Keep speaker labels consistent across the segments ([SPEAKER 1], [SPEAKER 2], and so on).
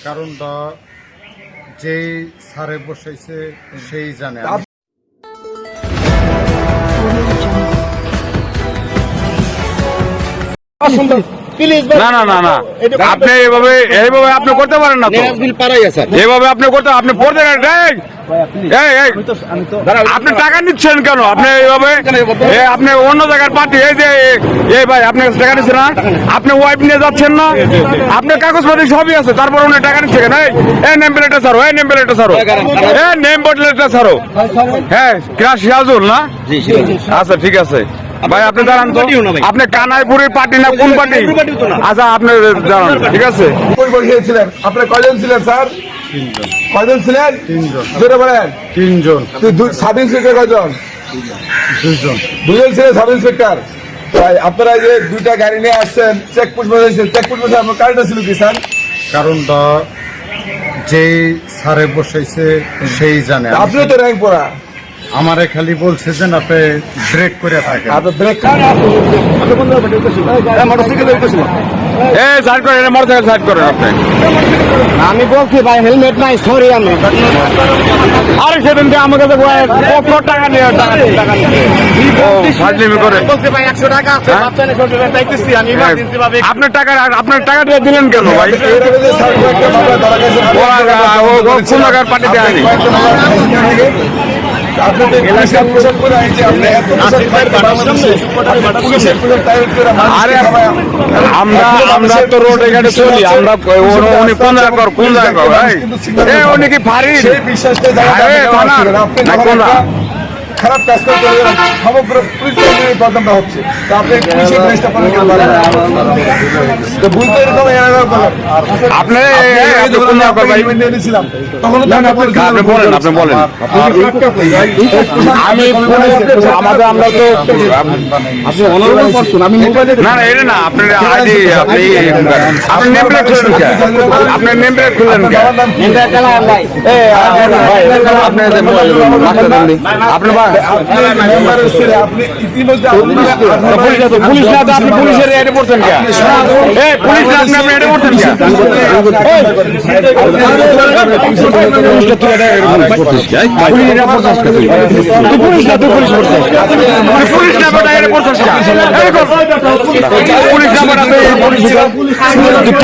[SPEAKER 1] কারণটা যেই সারে বসাইছে সেই জানে।
[SPEAKER 2] না না না না আপনি এইভাবে আপনি করতে পারেন না, এইভাবে আপনি করতে আপনি পড়তে আপনি টাকা নিচ্ছেন কেন? আপনি এইভাবে আপনি অন্য জায়গার পার্টি এই যে এই ভাই আপনি টাকা নিচ্ছেন না, আপনি ওয়াইফ নিয়ে যাচ্ছেন না, আপনার কাগজপাতি সবই আছে, তারপর উনি টাকা নিচ্ছে কেন? এই নেম প্লেটটা ছাড়ো, এই নেম প্লেটটা ছাড়ো, এই নেম প্লেটটা ছাড়ো। হ্যাঁ ক্রাশ সিরাজুল না? আচ্ছা ঠিক আছে ভাই, আপনি দাঁড়ান তো। আপনি কানাইপুরের পার্টি না কোন পার্টি? আচ্ছা আপনি দাঁড়ান, ঠিক আছে।
[SPEAKER 3] আপনার কয়জন ছিলেন স্যার? কয়জন ছিলেন?
[SPEAKER 1] তিনজন।
[SPEAKER 3] সাব ইন্সপেক্টর কয়জন? দুজন ছিলেন সাব ইন্সপেক্টর। আপনারা যে দুইটা গাড়ি নিয়ে আসছেন, চেকপোস্ট বসাইছেন, চেকপোস্ট বসে আপনার কারণটা ছিল কি স্যার?
[SPEAKER 1] কারণটা যেই সারে বসাইছে সেই জানে।
[SPEAKER 3] আপনিও তো র্যাঙ্ক পড়া,
[SPEAKER 1] আমারে খালি বলছে যে আপনি ব্রেক করে থাকেন।
[SPEAKER 3] ব্রেক
[SPEAKER 2] আমি বলছি ভাই হেলমেট নাই, সরি। আমি আরে সেদিনকে আমাকে টাকা নিয়ে আপনার টাকা দিয়ে দিলেন কেন ভাই? কোন জায়গার পার্টি দেয়নি। আমরা তো রোড এখানে চলি, আমরা উনি কোন জায়গা ভাই? উনি কি ফারি
[SPEAKER 3] খারাপ কাজ করতে সমগ্র প্রবলেমটা হচ্ছে। আপনি ইতিমধ্যে পুলিশ না, আপনি পুলিশের এডে পড়ছেন কে? পুলিশ না, আপনি এডে পড়ছেন কে?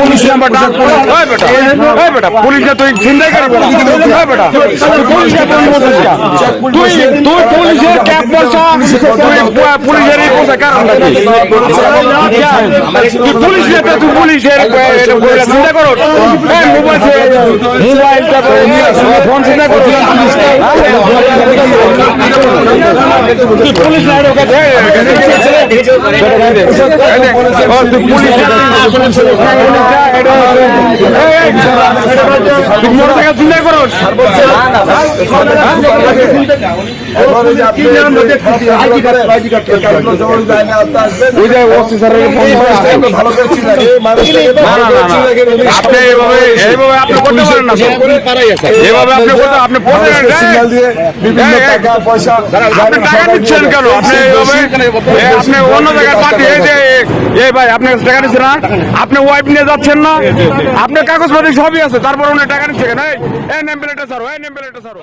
[SPEAKER 3] পুলিশ নাম্বারটা পুলিশ না, তুই চিন্তাই করে বেটা তুই পুলিশের ক্যাব পয়সা, পুলিশের এই পোশাক কারণটা কি? তুই পুলিশ নেতা, তুই পুলিশের চিন্তা করো। মোবাইলটা ফোন চিন্তা করো। তুই পুলিশ নাই, চিন্তা করো। টাকা নিচ্ছেন কেন? আপনি অন্য জায়গার পার্টি এই যে এই ভাই আপনি টাকা নিচ্ছেন না, আপনি ওয়াইফ নিয়ে যাচ্ছেন না, আপনার কাগজপাতি সবই আছে, তারপর উনি টাকা নিচ্ছে কেন? এই নেম প্লেটটা ছাড়ো, এই নেম প্লেটটা ছাড়ো।